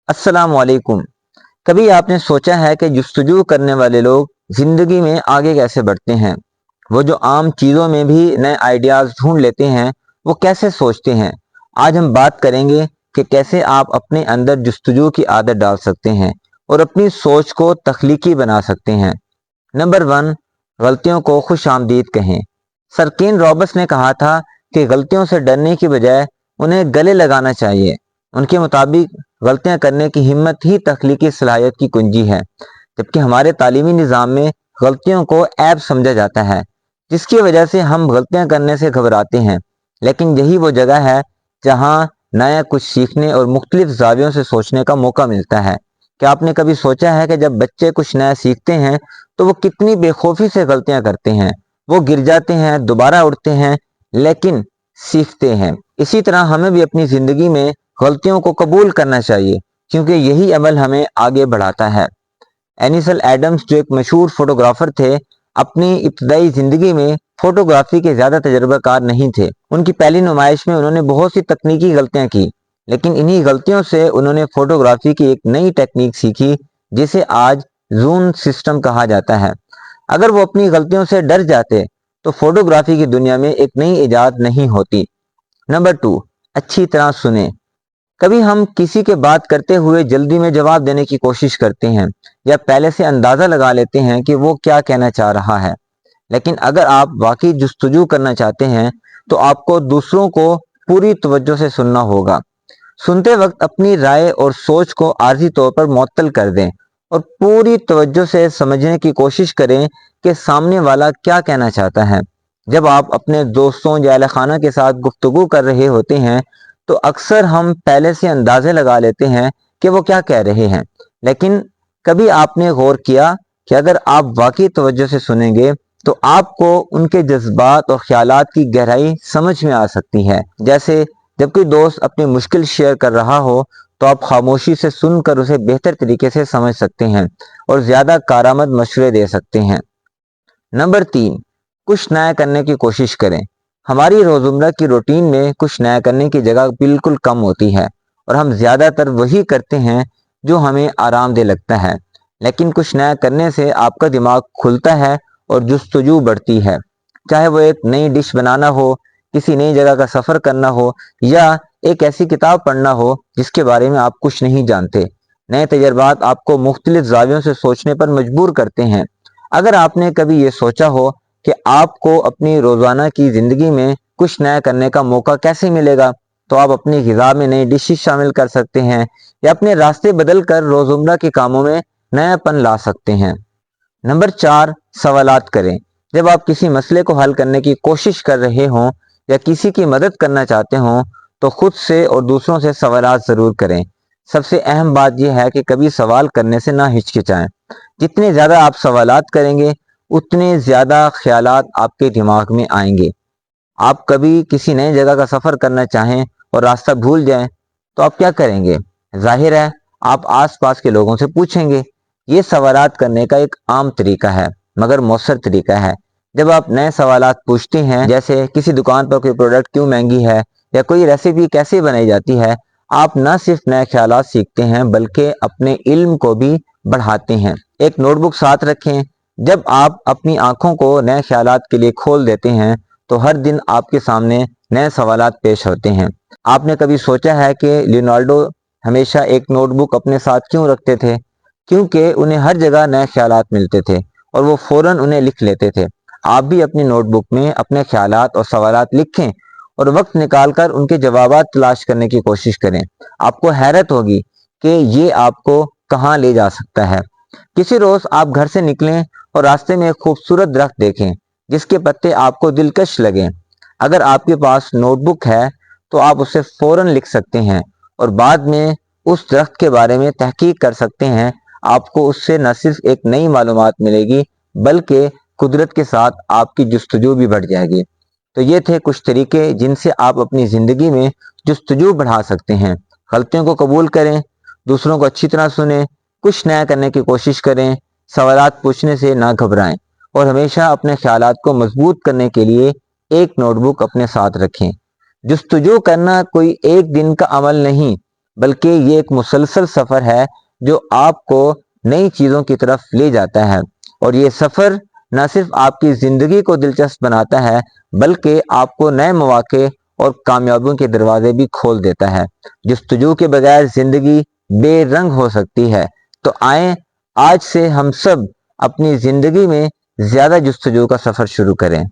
अस्सलाम वालेकुम। कभी आपने सोचा है कि जुस्तजू करने वाले लोग ज़िंदगी में आगे कैसे बढ़ते हैं? वो जो आम चीज़ों में भी नए आइडियाज़ ढूंढ लेते हैं, वो कैसे सोचते हैं? आज हम बात करेंगे कि कैसे आप अपने अंदर जुस्तजू की आदत डाल सकते हैं और अपनी सोच को तख्लीकी बना सकते हैं। नंबर वन, गलतियों को खुश आमदीद कहें। सर केन रॉबर्ट्स ने कहा था कि गलतियों से डरने की बजाय उन्हें गले लगाना चाहिए। उनके मुताबिक गलतियां करने की हिम्मत ही तख्लीकी सलाहियत की कुंजी है, जबकि हमारे तालीमी निज़ाम में गलतियों को ऐब समझा जाता है, जिसकी वजह से हम गलतियां करने से घबराते हैं। लेकिन यही वो जगह है जहां नया कुछ सीखने और मुख्तलिफ जावियों से सोचने का मौका मिलता है। क्या आपने कभी सोचा है कि जब बच्चे कुछ नया सीखते हैं तो वो कितनी बेखौफी से गलतियां करते हैं? वो गिर जाते हैं, दोबारा उठते हैं, लेकिन सीखते हैं। इसी तरह हमें भी अपनी ज़िंदगी में गलतियों को कबूल करना चाहिए, क्योंकि यही अमल हमें आगे बढ़ाता है। एनिसल एडम्स, जो एक मशहूर फोटोग्राफर थे, अपनी इब्तदाई ज़िंदगी में फोटोग्राफी के ज़्यादा तजर्बाकार नहीं थे। उनकी पहली नुमाइश में उन्होंने बहुत सी तकनीकी गलतियां की, लेकिन इन्हीं गलतियों से उन्होंने फोटोग्राफी की एक नई टेक्निक सीखी, जिसे आज जूम सिस्टम कहा जाता है। अगर वो अपनी गलतियों से डर जाते तो फोटोग्राफी की दुनिया में एक नई इजाद नहीं होती। नंबर टू, अच्छी तरह सुने। कभी हम किसी के बात करते हुए जल्दी में जवाब देने की कोशिश करते हैं या पहले से अंदाजा लगा लेते हैं कि वो क्या कहना चाह रहा है। लेकिन अगर आप वाकई जुस्तजू करना चाहते हैं तो आपको दूसरों को पूरी तवज्जो से सुनना होगा। सुनते वक्त अपनी राय और सोच को आर्जी तौर पर मुअत्तल कर दें और पूरी तवज्जो से समझने की कोशिश करें कि सामने वाला क्या कहना चाहता है। जब आप अपने दोस्तों या अहल खाना के साथ गुफ्तगू कर रहे होते हैं तो अक्सर हम पहले से अंदाजे लगा लेते हैं कि वो क्या कह रहे हैं। लेकिन कभी आपने गौर किया कि अगर आप वाकई तवज्जो से सुनेंगे तो आपको उनके जज्बात और ख्यालात की गहराई समझ में आ सकती है। जैसे जब कोई दोस्त अपनी मुश्किल शेयर कर रहा हो तो आप खामोशी से सुनकर उसे बेहतर तरीके से समझ सकते हैं और ज्यादा कारआमद मशवरे दे सकते हैं। नंबर तीन, कुछ नया करने की कोशिश करें। हमारी रोजमर्रा की रूटीन में कुछ नया करने की जगह बिल्कुल कम होती है और हम ज्यादातर वही करते हैं जो हमें आरामदेह लगता है। लेकिन कुछ नया करने से आपका दिमाग खुलता है और जुस्तजू बढ़ती है। चाहे वो एक नई डिश बनाना हो, किसी नई जगह का सफर करना हो या एक ऐसी किताब पढ़ना हो जिसके बारे में आप कुछ नहीं जानते। नए तजर्बात आपको मुख्तलिफ जावियों से सोचने पर मजबूर करते हैं। अगर आपने कभी ये सोचा हो कि आपको अपनी रोजाना की जिंदगी में कुछ नया करने का मौका कैसे मिलेगा, तो आप अपनी ग़िज़ा में नई डिशेस शामिल कर सकते हैं या अपने रास्ते बदल कर रोजमर्रा के कामों में नयापन ला सकते हैं। नंबर चार, सवालात करें। जब आप किसी मसले को हल करने की कोशिश कर रहे हों या किसी की मदद करना चाहते हों तो खुद से और दूसरों से सवालात ज़रूर करें। सबसे अहम बात यह है कि कभी सवाल करने से ना हिचकिचाएं। जितने ज़्यादा आप सवालात करेंगे उतने ज़्यादा ख्यालात आपके दिमाग में आएंगे। आप कभी किसी नई जगह का सफ़र करना चाहें और रास्ता भूल जाएं तो आप क्या करेंगे? जाहिर है आप आसपास के लोगों से पूछेंगे। ये सवालात करने का एक आम तरीका है, मगर मौसर तरीका है। जब आप नए सवालात पूछते हैं, जैसे किसी दुकान पर कोई प्रोडक्ट क्यों महंगी है या कोई रेसिपी कैसे बनाई जाती है, आप न सिर्फ नए ख्यालात सीखते हैं बल्कि अपने इल्म को भी बढ़ाते हैं। एक नोटबुक साथ रखें। जब आप अपनी आंखों को नए ख्यालात के लिए खोल देते हैं तो हर दिन आपके सामने नए सवालात पेश होते हैं। आपने कभी सोचा है कि लियोनार्डो हमेशा एक नोटबुक अपने साथ क्यों रखते थे? क्योंकि उन्हें हर जगह नए ख्यालात मिलते थे और वो फौरन उन्हें लिख लेते थे। आप भी अपनी नोटबुक में अपने ख्यालात और सवालात लिखें और वक्त निकालकर उनके जवाबात तलाश करने की कोशिश करें। आपको हैरत होगी कि ये आपको कहाँ ले जा सकता है। किसी रोज आप घर से निकलें और रास्ते में एक खूबसूरत दरख्त देखें जिसके पत्ते आपको दिलकश लगें। अगर आपके पास नोटबुक है तो आप उसे फौरन लिख सकते हैं और बाद में उस दरख्त के बारे में तहकीक कर सकते हैं। आपको उससे न सिर्फ एक नई मालूमात मिलेगी बल्कि कुदरत के साथ आपकी जुस्तजू भी बढ़ जाएगी। तो ये थे कुछ तरीके जिनसे आप अपनी ज़िंदगी में जुस्तजू बढ़ा सकते हैं। गलतियों को कबूल करें, दूसरों को अच्छी तरह सुनें, कुछ नया करने की कोशिश करें, सवालात पूछने से ना घबराएं और हमेशा अपने ख्यालात को मजबूत करने के लिए एक नोटबुक अपने साथ रखें। जुस्तजू करना कोई एक दिन का अमल नहीं بلکہ یہ ایک مسلسل سفر ہے جو آپ کو نئی چیزوں کی طرف لے جاتا ہے، اور یہ سفر نہ صرف آپ کی زندگی کو دلچسپ بناتا ہے بلکہ آپ کو نئے مواقع اور کامیابیوں کے دروازے بھی کھول دیتا ہے۔ جستجو کے بغیر زندگی بے رنگ ہو سکتی ہے، تو آئیں آج سے ہم سب اپنی زندگی میں زیادہ جستجو کا سفر شروع کریں۔